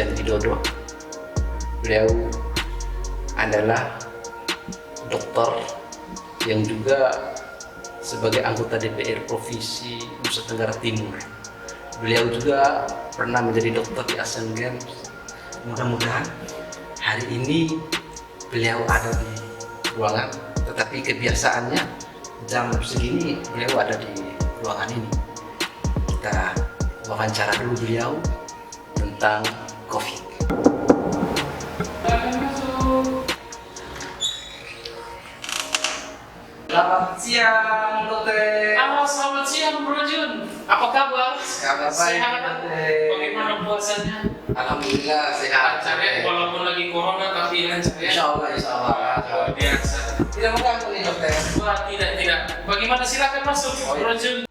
Presiden Widodo. Beliau adalah dokter yang juga sebagai anggota DPR Provinsi Nusa Tenggara Timur. Beliau juga pernah menjadi dokter di Asian Games. Mudah-mudahan hari ini beliau ada di ruangan, tetapi kebiasaannya jam segini beliau ada di ruangan ini. Kita wawancara dulu beliau tentang COVID. Selamat siang, Dokter. Halo, selamat siang, Bro Jun. Apa kabar? Kabar baik, Sehat? Dokter. Bagaimana puasanya? Alhamdulillah sehat. Lancar ya, walaupun lagi corona tapi lancar ya. Insya Allah. Luar biasa. Tidak mengganggu nih, Dokter. Wah, tidak. Bagaimana, silakan masuk, Oh, iya. Bro Jun.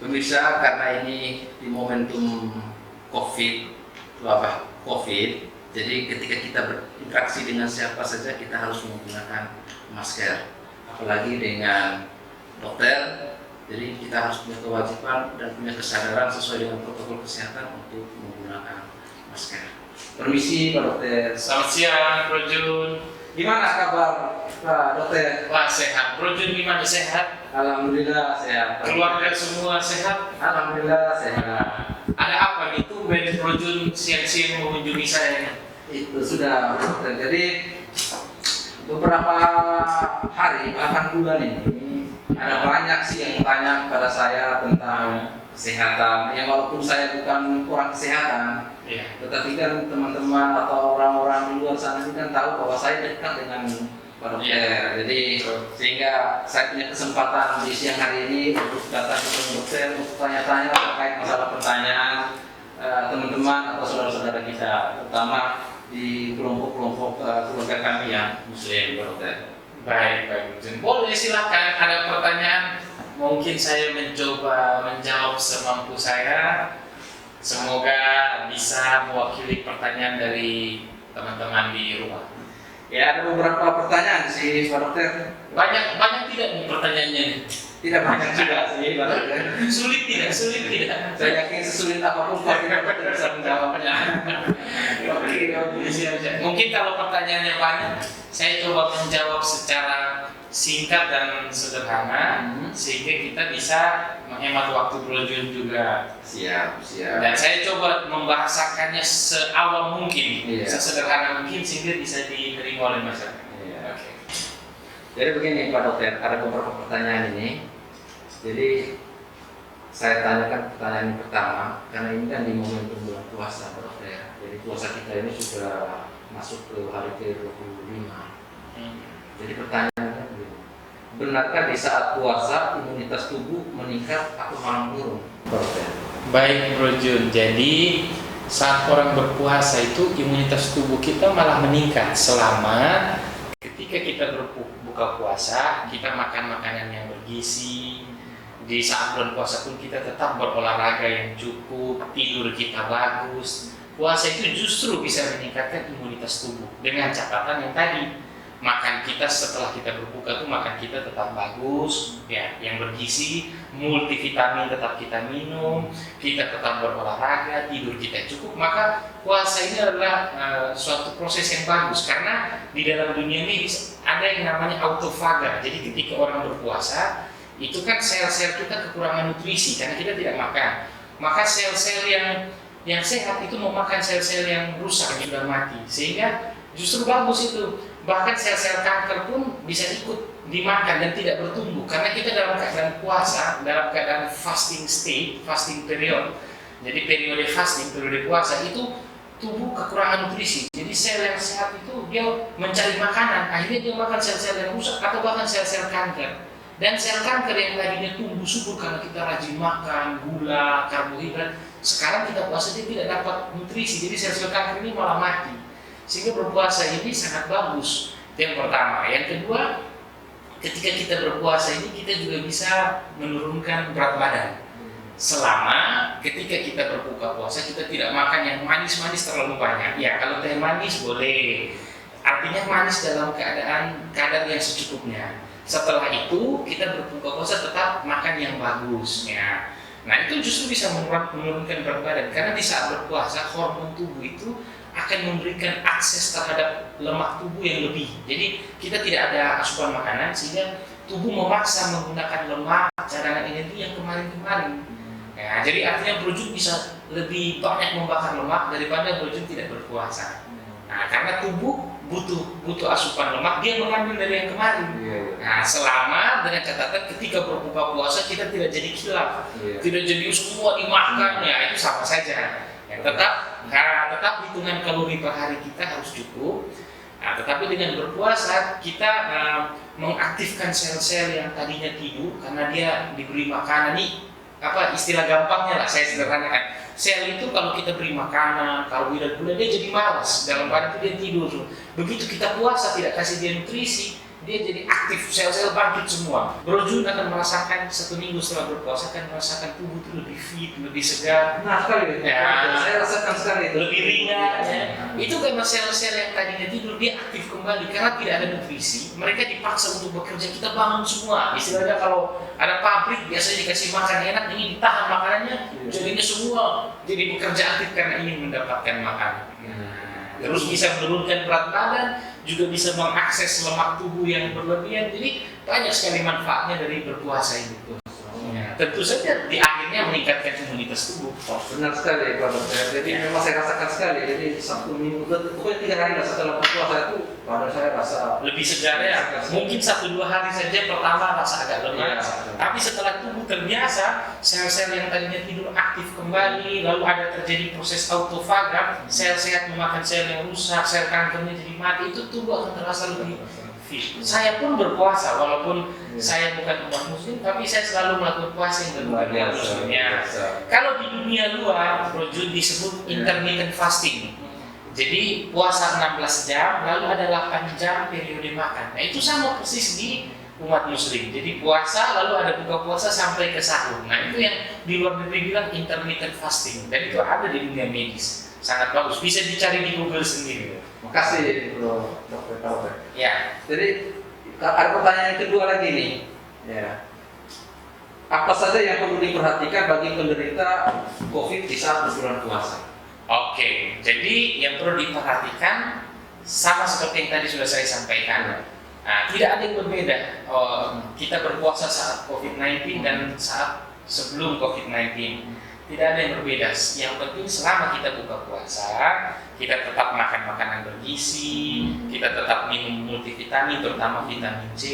Pemirsa, karena ini di momentum COVID, jadi ketika kita berinteraksi dengan siapa saja kita harus menggunakan masker, apalagi dengan dokter. Jadi kita harus punya kewajiban dan punya kesadaran sesuai dengan protokol kesehatan untuk menggunakan masker. Permisi, Pak Dokter. Selamat siang, Bro Jun. Gimana kabar, Pak Dokter? Wah, sehat. Bro Jun gimana, sehat? Alhamdulillah sehat. Keluarga semua sehat? Alhamdulillah sehat. Ada apa nih? Tumben Bro Jun siang-siang mengunjungi saya. Itu sudah, Dokter. Jadi beberapa hari, bahkan bulan ini ada banyak sih yang tanya kepada saya tentang kesehatan. Yang walaupun saya bukan orang kesehatan, Iya. tetapi kan teman-teman atau orang-orang di luar sana ini kan tahu bahwa saya dekat dengan Pak Dokter. Iya. Jadi sehingga saya punya kesempatan di siang hari ini untuk datang ke dokter untuk tanya-tanya terkait masalah pertanyaan teman-teman atau saudara-saudara kita, terutama di kelompok-kelompok keluarga kami yang Muslim, Pak Dokter. Baik, Bro Jun. Boleh, silakan. Ada pertanyaan? Mungkin saya mencoba menjawab semampu saya. Semoga bisa mewakili pertanyaan dari teman-teman di rumah. Ya, ada beberapa pertanyaan sih, Pak Dokter. Banyak tidak nih pertanyaannya nih? Tidak banyak juga sih, Pak Dokter. Sulit tidak? Saya yakin sesulit apapun pasti Pak Dokter bisa menjawabnya. Oke, siap. Mungkin kalau pertanyaannya banyak, saya coba menjawab secara singkat dan sederhana, sehingga kita bisa menghemat waktu Bro Jun juga. Siap. Dan saya coba membahasakannya seawam mungkin, Iya. sesederhana mungkin, sehingga bisa diterima oleh masyarakat. Iya. Oke. Jadi begini Pak Dokter, ada beberapa pertanyaan ini. Jadi saya tanyakan pertanyaan yang pertama, karena ini kan di momentum bulan puasa Pak Dokter. Jadi puasa kita ini sudah masuk ke hari ke-25. Jadi pertanyaannya begini, benarkah di saat puasa imunitas tubuh meningkat atau malah menurun, Pak Dokter? Baik Bro Jun, jadi saat orang berpuasa itu imunitas tubuh kita malah meningkat selama ketika kita berbuka puasa, kita makan makanan yang bergizi. Di saat bulan puasa pun kita tetap berolahraga yang cukup, tidur kita bagus. Puasa itu justru bisa meningkatkan imunitas tubuh dengan catatan yang tadi, makan kita setelah kita berbuka tuh makan kita tetap bagus, ya, yang bergizi, multivitamin tetap kita minum, kita tetap berolahraga, tidur kita cukup. Maka puasa ini adalah suatu proses yang bagus, karena di dalam dunia ini ada yang namanya autofaga. Jadi ketika orang berpuasa itu kan sel-sel kita kekurangan nutrisi karena kita tidak makan, maka sel-sel yang sehat itu memakan sel-sel yang rusak, yang sudah mati, sehingga justru bagus itu. Bahkan sel-sel kanker pun bisa ikut dimakan dan tidak bertumbuh karena kita dalam keadaan puasa, dalam keadaan fasting state, fasting period. Jadi periode fasting, periode puasa itu tubuh kekurangan nutrisi. Jadi sel yang sehat itu dia mencari makanan, akhirnya dia makan sel-sel yang rusak atau bahkan sel-sel kanker. Dan sel kanker yang tadinya tumbuh subur karena kita rajin makan gula, karbohidrat, sekarang kita puasa dia tidak dapat nutrisi, jadi sel-sel kanker ini malah mati. Sehingga berpuasa ini sangat bagus. Itu yang pertama. Yang kedua, ketika kita berpuasa ini kita juga bisa menurunkan berat badan. Selama ketika kita berbuka puasa kita tidak makan yang manis-manis terlalu banyak. Ya, kalau teh manis boleh. Artinya manis dalam keadaan kadar yang secukupnya. Setelah itu kita berbuka puasa tetap makan yang bagus ya. Nah, itu justru bisa menurunkan berat badan karena di saat berpuasa hormon tubuh itu akan memberikan akses terhadap lemak tubuh yang lebih. Jadi kita tidak ada asupan makanan sehingga tubuh memaksa menggunakan lemak cadangan energi yang kemarin-kemarin. Ya, jadi artinya berujung bisa lebih banyak membakar lemak daripada berujung tidak berpuasa. Nah, karena tubuh butuh asupan lemak, dia mengambil dari yang kemarin. Nah, selama dengan catatan ketika berbuka puasa kita tidak jadi kilaf, tidak jadi semua dimakan, ya itu sama saja. Ya, tetap hitungan kalori per hari kita harus cukup. Nah, tetapi dengan berpuasa kita mengaktifkan sel-sel yang tadinya tidur karena dia diberi makanan nih. Apa istilah gampangnya lah saya sederhanakan, sel itu kalau kita beri makanan karbohidrat gula dia jadi malas, dalam pada itu dia tidur. Begitu kita puasa tidak kasih dia nutrisi, dia jadi aktif, sel-sel bangkit semua. Bro Jun akan merasakan 1 minggu setelah berpuasa akan merasakan tubuh itu lebih fit, lebih segar. Nah sekali ya, saya rasakan sekali itu. Lebih ringan ya. Itu karena sel-sel yang tadinya tidur dia aktif kembali karena tidak ada nutrisi. Mereka dipaksa untuk bekerja, kita bangun semua. Istilahnya kalau ada pabrik biasanya dikasih makan enak, ini ditahan makanannya, jadinya semua jadi bekerja aktif karena ingin mendapatkan makanan. Terus bisa menurunkan berat badan, juga bisa mengakses lemak tubuh yang berlebihan. Jadi banyak sekali manfaatnya dari berpuasa ini. Ya, tentu saja di akhirnya meningkatkan imunitas tubuh. Benar sekali Pak Dokter. Jadi memang saya rasakan sekali. Jadi 1 minggu, pokoknya 3 hari setelah berpuasa itu badan saya rasa lebih segar ya. Mungkin 1-2 hari saja pertama rasa agak lemas, tapi setelah tubuh terbiasa, sel-sel yang tadinya tidur aktif kembali, lalu ada terjadi proses autofag, sel sehat memakan sel yang rusak, sel kankernya jadi mati, itu tubuh akan terasa lebih fit. Saya pun berpuasa walaupun saya bukan umat muslim, tapi saya selalu melakukan puasa yang bukan umat muslim ya. Kalau di dunia luar, Projun disebut intermittent fasting. Jadi puasa 16 jam, lalu ada 8 jam periode makan. Nah itu sama persis di umat muslim. Jadi puasa, lalu ada buka puasa sampai ke sahur. Nah itu yang di luar negeri bilang intermittent fasting. Dan itu ada di dunia medis. Sangat bagus, bisa dicari di Google sendiri. Makasih Dokter. Ya. Jadi ada pertanyaan yang kedua lagi nih. Ya. Apa saja yang perlu diperhatikan bagi penderita COVID di saat berbulan puasa? Oke, jadi yang perlu diperhatikan sama seperti yang tadi sudah saya sampaikan. Nah, tidak ada yang berbeda. Kita berpuasa saat COVID-19 dan saat sebelum COVID-19. Tidak ada yang berbeda. Yang penting selama kita buka puasa, kita tetap makan makanan bergizi, kita tetap minum multivitamin, terutama vitamin C,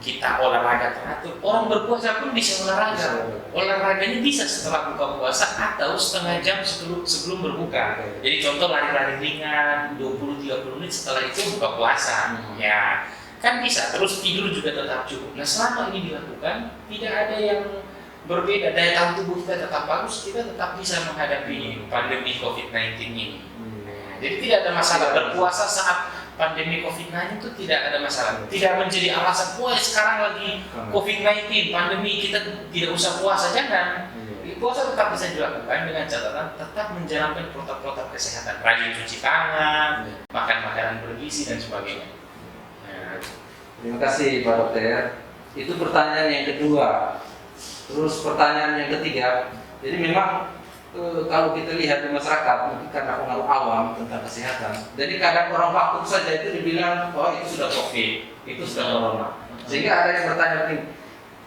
kita olahraga teratur. Orang berpuasa pun bisa olahraga. Olahraganya bisa setelah buka puasa atau setengah jam sebelum berbuka. Jadi contoh lari-lari ringan 20-30 menit setelah itu buka puasa. Ya, kan bisa. Terus tidur juga tetap cukup. Nah, selama ini dilakukan, tidak ada yang berbeda, daya tahan tubuh kita tetap bagus, kita tetap bisa menghadapi pandemi COVID-19 ini. Jadi tidak ada masalah berpuasa saat pandemi COVID-19 itu tidak ada masalah. Tidak menjadi alasan, wah sekarang lagi COVID-19, pandemi kita tidak usah puasa, jangan. Puasa tetap bisa dilakukan dengan catatan tetap menjalankan protokol kesehatan, rajin cuci tangan, makan makanan bergizi dan sebagainya. Terima kasih Pak Dokter. Itu pertanyaan yang kedua. Terus pertanyaan yang ketiga, jadi memang kalau kita lihat di masyarakat, mungkin karena pengaruh awam tentang kesehatan, jadi kadang orang batuk saja itu dibilang, oh itu sudah COVID, itu sudah corona. Sehingga ada yang bertanya,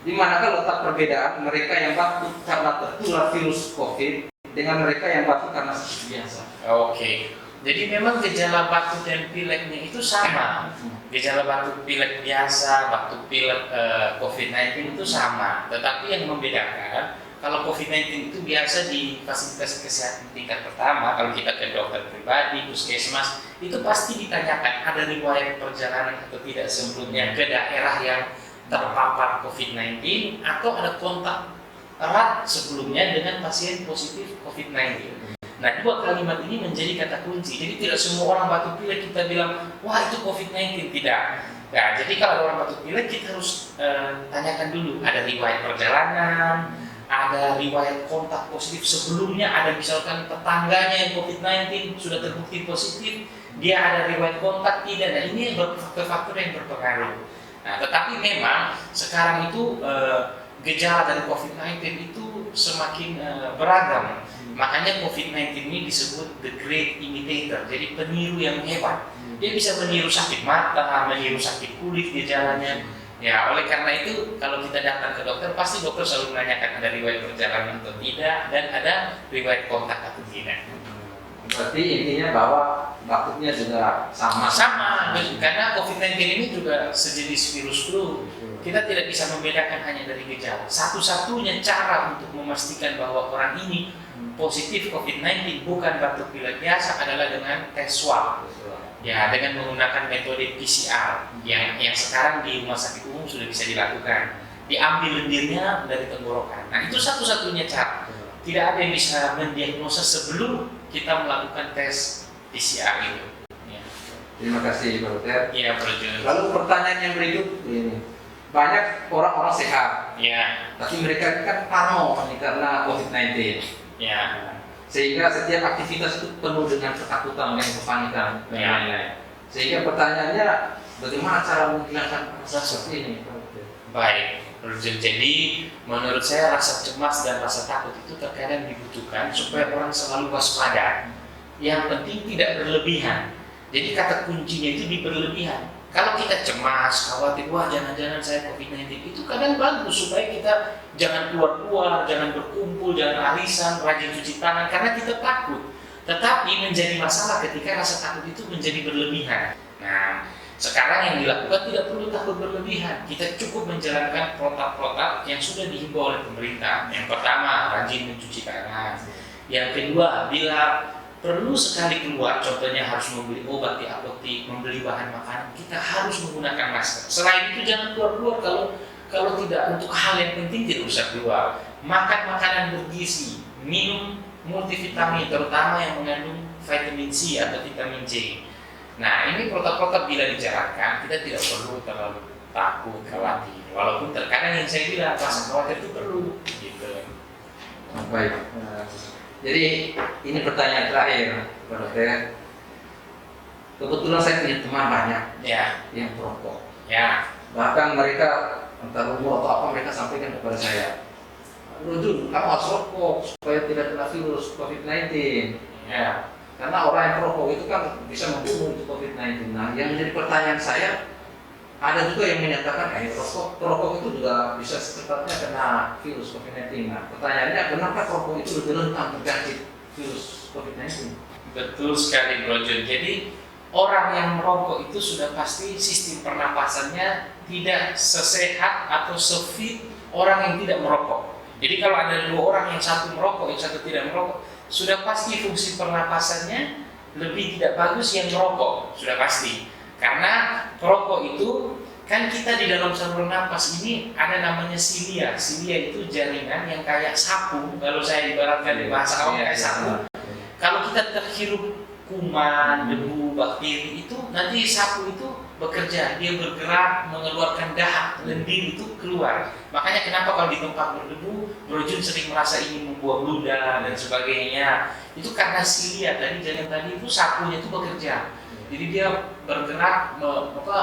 di manakah letak perbedaan mereka yang batuk karena tertular virus COVID dengan mereka yang batuk karena sakit biasa? Oke, jadi memang gejala batuk dan pileknya itu sama. Gejala batuk pilek biasa, batuk pilek COVID-19 itu sama. Tetapi yang membedakan, kalau COVID-19 itu biasa di fasilitas kesehatan tingkat pertama, kalau kita ke dokter pribadi, puskesmas, itu pasti ditanyakan ada riwayat perjalanan atau tidak sebelumnya ke daerah yang terpapar COVID-19 atau ada kontak erat sebelumnya dengan pasien positif COVID-19. Nah, 2 kalimat ini menjadi kata kunci. Jadi tidak semua orang batuk pilek kita bilang, wah itu COVID-19. Tidak. Nah, jadi kalau ada orang batuk pilek kita harus tanyakan dulu, ada riwayat perjalanan, ada riwayat kontak positif sebelumnya, ada misalkan tetangganya yang COVID-19 sudah terbukti positif, dia ada riwayat kontak tidak. Nah, ini faktor-faktor yang berpengaruh. Nah, tetapi memang sekarang itu gejala dari COVID-19 itu semakin beragam. Makanya COVID-19 ini disebut the great imitator, jadi peniru yang hebat. Dia bisa meniru sakit mata, meniru sakit kulit gejalanya. Ya, oleh karena itu kalau kita datang ke dokter, pasti dokter selalu menanyakan ada riwayat perjalanan atau tidak, dan ada riwayat kontak atau tidak. Berarti intinya bahwa batuknya juga sama. Sama, karena COVID-19 ini juga sejenis virus flu. Kita tidak bisa membedakan hanya dari gejala. Satu-satunya cara untuk memastikan bahwa orang ini positif COVID-19 bukan batuk pilek biasa adalah dengan tes swab. Ya, dengan menggunakan metode PCR yang sekarang di rumah sakit umum sudah bisa dilakukan. Diambil lendirnya dari tenggorokan. Nah, itu satu-satunya cara. Tidak ada yang bisa mendiagnosa sebelum kita melakukan tes PCR itu. Ya. Terima kasih Pak Dokter. Iya, Bro Jun. Lalu pertanyaan yang berikut ini, banyak orang-orang sehat, Ya, tapi mereka kan parno nih karena COVID-19. ya. Sehingga setiap aktivitas itu penuh dengan ketakutan dan kepanikan dan Ya. lain-lain. Sehingga pertanyaannya, bagaimana cara menghilangkan rasa seperti ini? Baik, Bro Jun. Jadi menurut saya rasa cemas dan rasa takut itu terkadang dibutuhkan supaya orang selalu waspada. Yang penting tidak berlebihan. Jadi kata kuncinya itu di berlebihan. Kalau kita cemas, khawatir, wah jangan-jangan saya COVID-19, itu kadang bagus supaya kita jangan keluar-keluar, jangan berkumpul, jangan arisan, rajin cuci tangan, karena kita takut. Tetapi menjadi masalah ketika rasa takut itu menjadi berlebihan. Nah, sekarang yang dilakukan tidak perlu takut berlebihan. Kita cukup menjalankan protap-protap yang sudah dihimbau oleh pemerintah. Yang pertama, rajin mencuci tangan. Yang kedua, bila perlu sekali keluar, contohnya harus membeli obat di apotek, membeli bahan makanan, kita harus menggunakan masker. Selain itu jangan keluar-keluar kalau tidak untuk hal yang penting tidak usah keluar. Makan makanan bergizi, minum multivitamin terutama yang mengandung vitamin C atau vitamin C. Nah, ini protap-protap bila dijalankan, kita tidak perlu terlalu takut, khawatir. Walaupun terkadang yang saya bilang rasa khawatir itu perlu, gitu. Baik. Jadi ini pertanyaan terakhir Pak Dokter. Kebetulan saya punya teman banyak Ya, yang perokok. ya, Bahkan mereka entah rumor atau apa mereka sampaikan kepada saya, Bro Jun, kamu harus rokok supaya tidak kena virus COVID-19. ya. Karena orang yang perokok itu kan bisa membunuh itu COVID-19. Nah, yang menjadi pertanyaan saya, ada juga yang menyatakan, perokok itu juga bisa secepatnya kena virus COVID-19. Nah, pertanyaannya, kenapa perokok itu lebih rentan terjangkit virus COVID-19? Betul sekali, Bro Jun. Jadi orang yang merokok itu sudah pasti sistem pernapasannya tidak sesehat atau sefit orang yang tidak merokok. Jadi kalau ada dua orang, yang satu merokok, yang satu tidak merokok, sudah pasti fungsi pernapasannya lebih tidak bagus yang merokok, sudah pasti. Karena perokok itu kan kita di dalam saluran napas ini ada namanya silia. Silia itu jaringan yang kayak sapu. Kalau saya ibaratkan di bahasa awam kayak sapu. Kalau kita terhirup kuman, debu, bakteri itu nanti sapu itu bekerja, dia bergerak mengeluarkan dahak, lendir itu keluar. Makanya kenapa kalau di tempat berdebu, Bro Jun sering merasa ingin membuang ludah dan sebagainya. Itu karena silia tadi, jaringan tadi itu sapunya itu bekerja. Jadi dia bergerak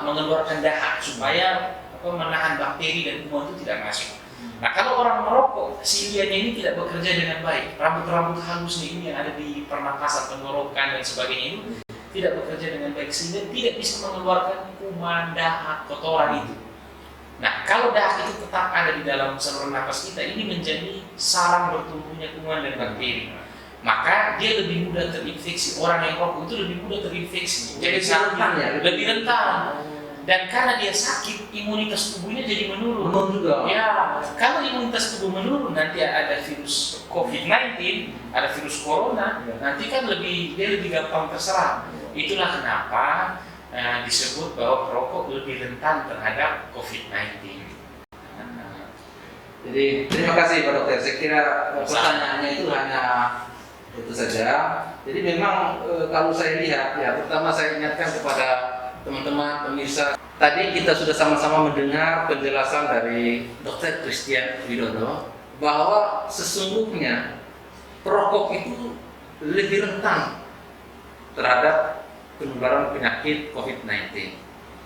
mengeluarkan dahak supaya menahan bakteri dan kuman itu tidak masuk. Nah, kalau orang merokok, silianya ini tidak bekerja dengan baik. Rambut-rambut halus ini yang ada di pernapasan, tenggorokan dan sebagainya itu tidak bekerja dengan baik sehingga tidak bisa mengeluarkan kuman, dahak, kotoran itu. Nah, kalau dahak itu tetap ada di dalam saluran napas kita, ini menjadi sarang bertumbuhnya kuman dan bakteri. Maka dia lebih mudah terinfeksi. Orang yang rokok itu lebih mudah terinfeksi. Jadi lebih rentan. Dan karena dia sakit, imunitas tubuhnya jadi menurun. Juga. Ya, kalau imunitas tubuh menurun, nanti ada virus COVID-19, ada virus corona, nanti kan dia lebih gampang terserang. Itulah kenapa disebut bahwa perokok lebih rentan terhadap COVID-19. Jadi terima kasih Pak Dokter. Saya kira pertanyaannya itu hanya itu saja. Jadi memang kalau saya lihat, ya pertama saya ingatkan kepada teman-teman pemirsa, tadi kita sudah sama-sama mendengar penjelasan dari Dr. Christian Widodo bahwa sesungguhnya perokok itu lebih rentan terhadap penularan penyakit COVID-19.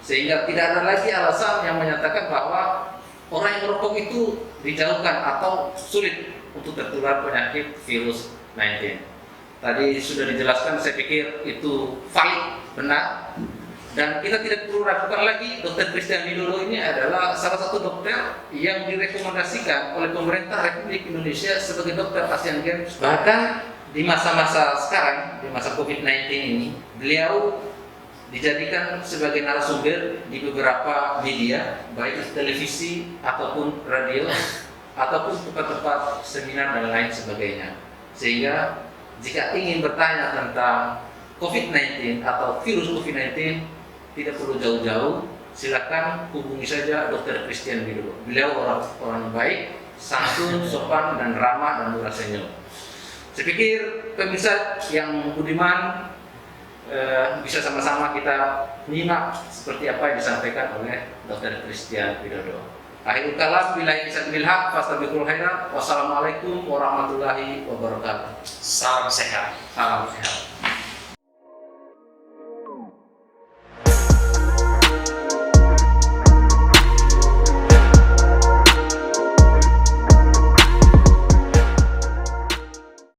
Sehingga tidak ada lagi alasan yang menyatakan bahwa orang yang merokok itu dijauhkan atau sulit untuk tertular penyakit virus 19. Tadi sudah dijelaskan, saya pikir itu valid, benar. Dan kita tidak perlu ragukan lagi, Dr. Christian Widodo ini adalah salah satu dokter yang direkomendasikan oleh pemerintah Republik Indonesia sebagai dokter Asian Games. Bahkan di masa-masa sekarang, di masa COVID-19 ini, beliau dijadikan sebagai narasumber di beberapa media, baik televisi ataupun radio, ataupun tempat-tempat seminar dan lain sebagainya. Sehingga jika ingin bertanya tentang COVID-19 atau virus COVID-19, tidak perlu jauh-jauh, silakan hubungi saja Dr. Christian Widodo. Beliau orang baik, santun, sopan, dan ramah, dan murah senyum. Saya pikir pemirsa yang budiman bisa sama-sama kita nyimak seperti apa yang disampaikan oleh Dr. Christian Widodo. Akhirul kalam, billahi taufiq wal hidayah, fastabiqul khairat. Wassalamualaikum warahmatullahi wabarakatuh. Salam sehat. Salam sehat.